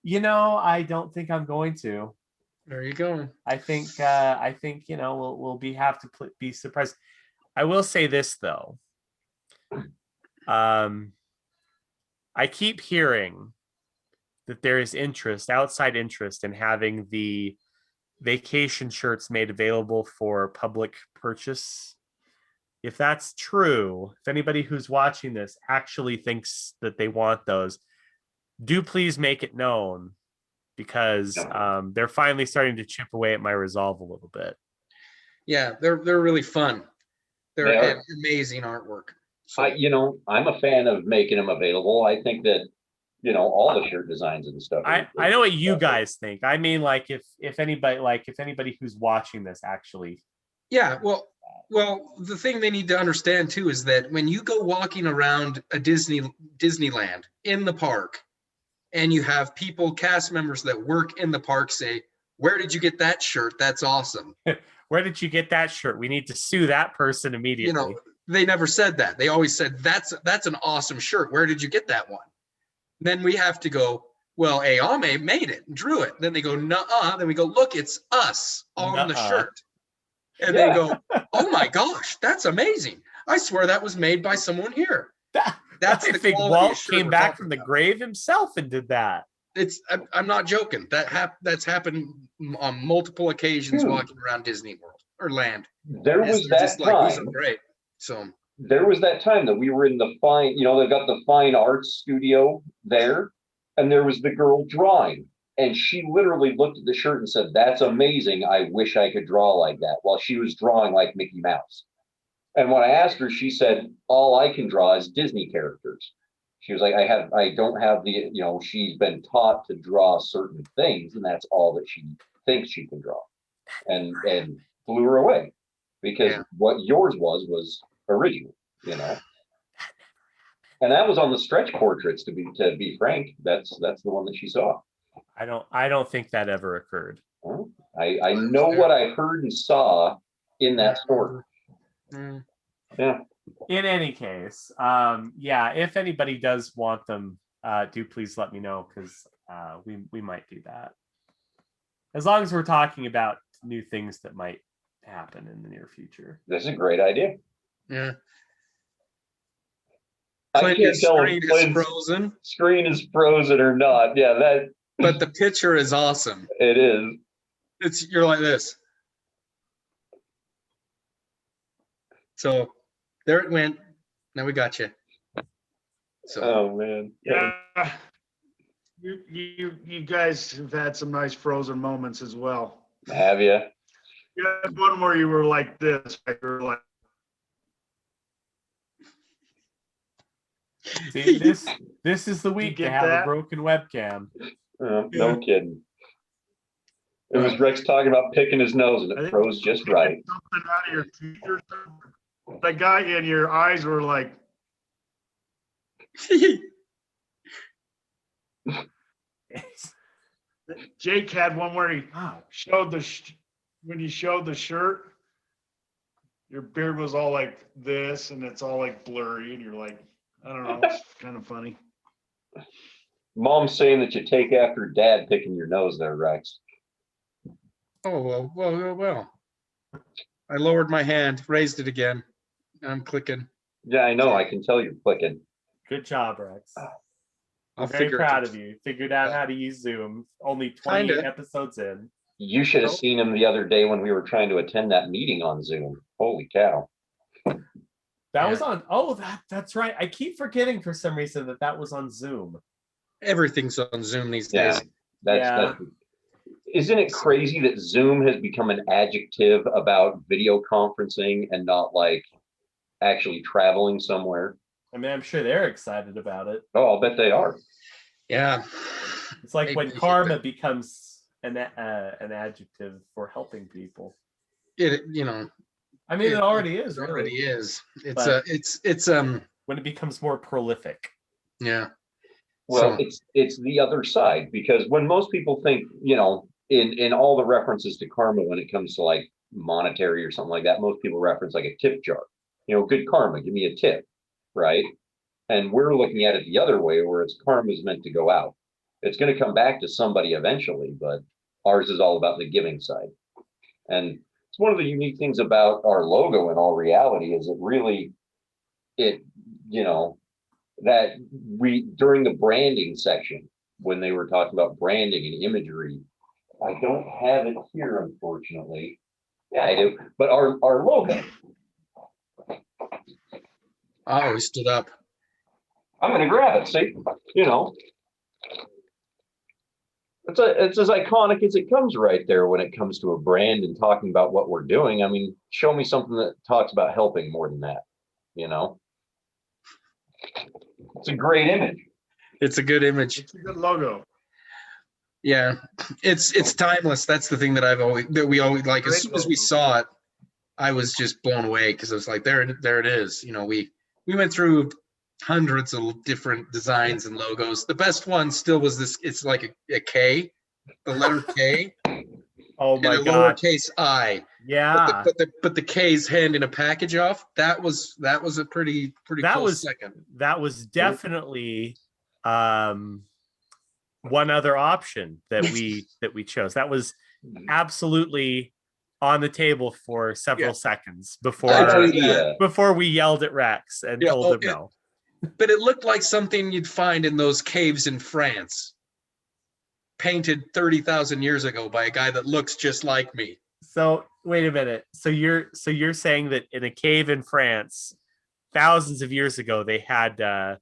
I don't think I'm going to. There you go. I think we'll be surprised. I will say this though. I keep hearing that there is outside interest in having the vacation shirts made available for public purchase. If that's true, if anybody who's watching this actually thinks that they want those, do please make it known, because they're finally starting to chip away at my resolve a little bit. Yeah, they're really fun. They They're are. amazing artwork. So, I'm a fan of making them available. I think that, all the shirt designs and stuff. I know what you guys think. I mean, like if anybody who's watching this actually. yeah, well, the thing they need to understand too is that when you go walking around a Disneyland in the park, and you have cast members that work in the park say, "Where did you get that shirt? That's awesome." Where did you get that shirt? We need to sue that person immediately. They never said that. They always said, that's an awesome shirt. Where did you get that one? Then we have to go, well, Ayame made it and drew it. Then they go, nuh-uh. Then we go, look, it's us on the shirt. And they go, oh my gosh, that's amazing. I swear that was made by someone here. That's I think Walt came back from the grave himself and did that. I'm not joking. That's happened on multiple occasions walking around Disney World or Land. There was that time. These are great. So there was that time that we were in the fine, they've got the fine arts studio there, and there was the girl drawing, and she literally looked at the shirt and said, "That's amazing. I wish I could draw like that," while she was drawing like Mickey Mouse. And when I asked her, she said, "All I can draw is Disney characters." She was like, I don't have the, she's been taught to draw certain things, and that's all that she thinks she can draw. And blew her away, because what yours was original, And that was on the stretch portraits, to be frank. That's the one that she saw. I don't think that ever occurred. Well, I know what I heard and saw in that story. Yeah. In any case, if anybody does want them, do please let me know, because we might do that. As long as we're talking about new things that might happen in the near future. That's a great idea. Yeah. I can't tell screen is frozen. Screen is frozen or not. Yeah, that. But the picture is awesome. It is. You're like this. So there it went. Now we got you. So. Oh man. Yeah. You guys have had some nice frozen moments as well. Have you? You had one where you were like this. You were like. See, this is the week to have a broken webcam. No kidding. It was Rex talking about picking his nose, and it froze just right. Something out of your teeth or something. That guy in your eyes were like. Jake had one where he showed when you showed the shirt, your beard was all like this, and it's all like blurry, and you're like, I don't know, it's kind of funny. Mom's saying that you take after Dad picking your nose there, Rex. Oh, well. I lowered my hand, raised it again. I'm clicking. Yeah, I know. I can tell you're clicking. Good job, Rex. I'm very proud of you. Figured out how to use Zoom. Only 20 episodes in. You should have seen him the other day when we were trying to attend that meeting on Zoom. Holy cow. That was on. Oh, that's right. I keep forgetting for some reason that was on Zoom. Everything's on Zoom these days. That's isn't it crazy that Zoom has become an adjective about video conferencing and not like actually traveling somewhere? I mean, I'm sure they're excited about it. Oh, I'll bet they are. Yeah. It's like when karma becomes an adjective for helping people. I mean, it already is. It already is. It's when it becomes more prolific. Yeah. Well, it's the other side, because when most people think, in all the references to karma, when it comes to like monetary or something like that, most people reference like a tip jar. Good karma, give me a tip, right? And we're looking at it the other way, where it's karma is meant to go out. It's going to come back to somebody eventually, but Ours is all about the giving side. And it's one of the unique things about our logo in all reality is that we, during the branding section, when they were talking about branding and imagery, I don't have it here, unfortunately. Yeah, I do. But our logo, Oh, he stood up. I'm going to grab it. See, it's as iconic as it comes right there when it comes to a brand and talking about what we're doing. I mean, show me something that talks about helping more than that. It's a great image. It's a good image. It's a good logo. Yeah, it's timeless. That's the thing that we always like. As soon as we saw it, I was just blown away because I was like, there it is. We went through hundreds of different designs and logos. The best one still was this. It's like a K, the letter K. Oh my and a God. lowercase I. Yeah. But the K's handing a package off. That was a pretty cool second. That was definitely one other option that we chose. That was absolutely on the table for several seconds before we yelled at Rex and told him no. But it looked like something you'd find in those caves in France, painted 30,000 years ago by a guy that looks just like me. So wait a minute. So you're saying that in a cave in France, thousands of years ago, they had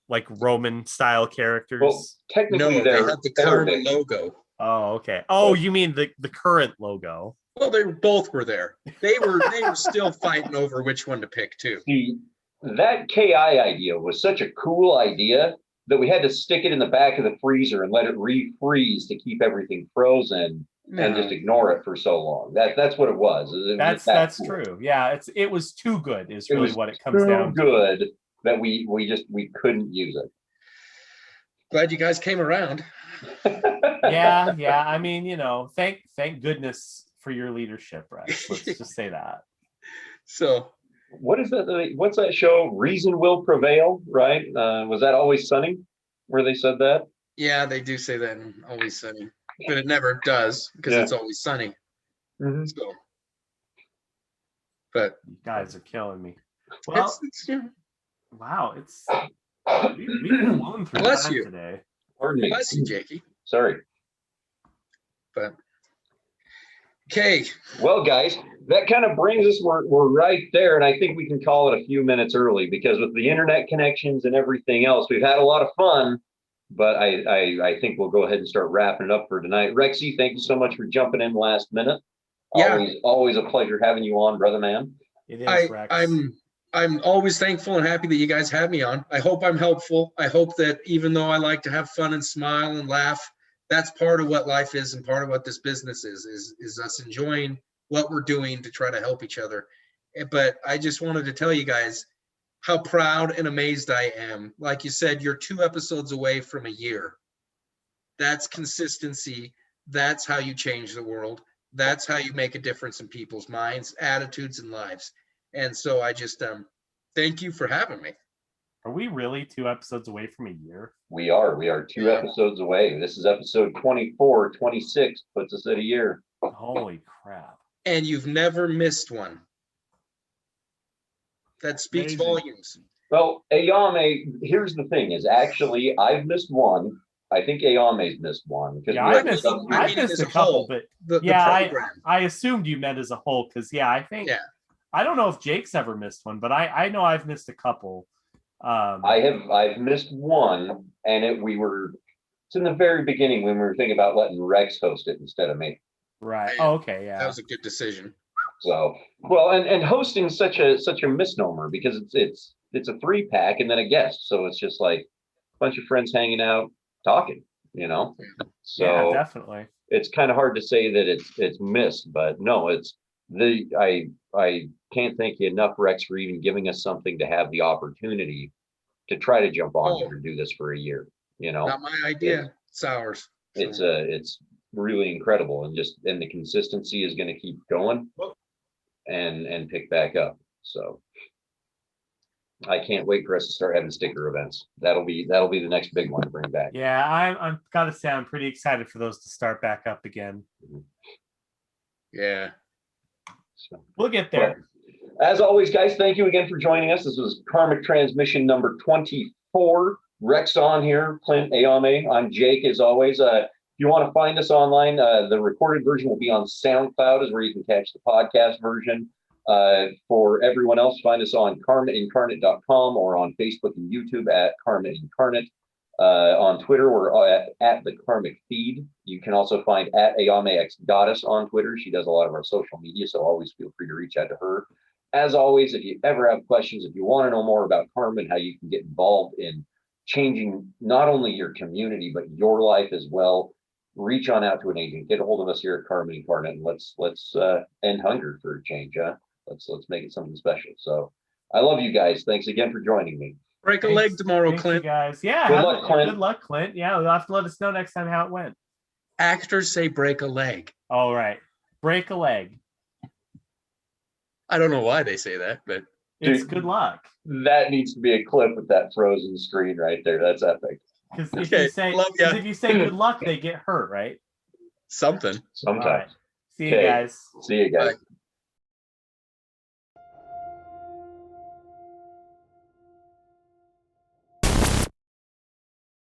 like Roman style characters? Well, technically, no, they had the current logo. Oh, okay. Oh, you mean the current logo? Well, they both were there. They were still fighting over which one to pick too. See, that KI idea was such a cool idea that we had to stick it in the back of the freezer and let it refreeze to keep everything frozen and just ignore it for so long. That's what it was. That's cool. True. Yeah, it was too good is really what it comes down to. Too good that we couldn't use it. Glad you guys came around. Yeah. I mean, thank goodness for your leadership, Rex. Let's just say that. So what is that? What's that show? Reason Will Prevail, right? Was that Always Sunny where they said that? Yeah, they do say that in Always Sunny, but it never does because it's always sunny. Mm-hmm. So, but you guys are killing me. Well, wow, we've flown through bless time you today. Pardon me. Bless you, Jakey. Sorry. But okay. Well, guys, that kind of brings us, we're right there, and I think we can call it a few minutes early because with the internet connections and everything else, we've had a lot of fun, but I think we'll go ahead and start wrapping it up for tonight. Rexy, thank you so much for jumping in last minute. Yeah. Always a pleasure having you on, brother man. It is, Rex. I'm always thankful and happy that you guys had me on. I hope I'm helpful. I hope that even though I like to have fun and smile and laugh, that's part of what life is and part of what this business is us enjoying what we're doing to try to help each other. But I just wanted to tell you guys how proud and amazed I am. Like you said, you're 2 episodes away from a year. That's consistency. That's how you change the world. That's how you make a difference in people's minds, attitudes, and lives. And so I just thank you for having me. Are we really 2 episodes away from a year? We are 2 episodes away. This is episode 24. 26 puts us at a year. Holy crap. And you've never missed one. That speaks volumes. Well, Ayame, here's the thing is actually I've missed one. I think Ayame's missed one. Yeah, I missed a couple, but I assumed you meant as a whole because I don't know if Jake's ever missed one, but I know I've missed a couple. I've missed one, and it's in the very beginning when we were thinking about letting Rex host it instead of me. Right. Oh, okay. Yeah. That was a good decision. So, well, and hosting such a misnomer because it's a 3-pack and then a guest, so it's just like a bunch of friends hanging out talking, So yeah, definitely. It's kind of hard to say that it's missed, but no, I can't thank you enough, Rex, for even giving us something to have the opportunity to try to jump on here and do this for a year. Not my idea. It's ours. It's really incredible, and the consistency is going to keep going and pick back up. So I can't wait for us to start having sticker events. That'll be the next big one to bring back. Yeah, I'm gotta say I'm pretty excited for those to start back up again. Yeah. So, We'll get there. but, as always, guys, thank you again for joining us. This was Karmic Transmission number 24. Rex on here, Clint, Ayame. I'm Jake, as always. If you want to find us online, the recorded version will be on SoundCloud, is where you can catch the podcast version. For everyone else, find us on karmaincarnate.com or on Facebook and YouTube at Karma Incarnate. On Twitter, we're at the Karmic Feed. You can also find at AyameX Goddess on Twitter. She does a lot of our social media, so always feel free to reach out to her. As always, if you ever have questions, if you want to know more about karma and how you can get involved in changing not only your community, but your life as well, reach on out to an agent. Get a hold of us here at Karma Incarnate, and let's end hunger for a change. Let's make it something special. So I love you guys. Thanks again for joining me. Break a leg tomorrow, Thanks, Clint. you guys. Yeah. Good luck, Clint. Good luck, Clint. Yeah, you'll have to let us know next time how it went. Actors say break a leg. All right. Break a leg. I don't know why they say that, but It's Dude. good luck. That needs to be a clip with that frozen screen right there. That's epic. Because if Okay, you say love ya. 'cause if you say good luck, they get hurt, right? something. Sometimes. All right. See you Okay. guys. See you guys. Bye.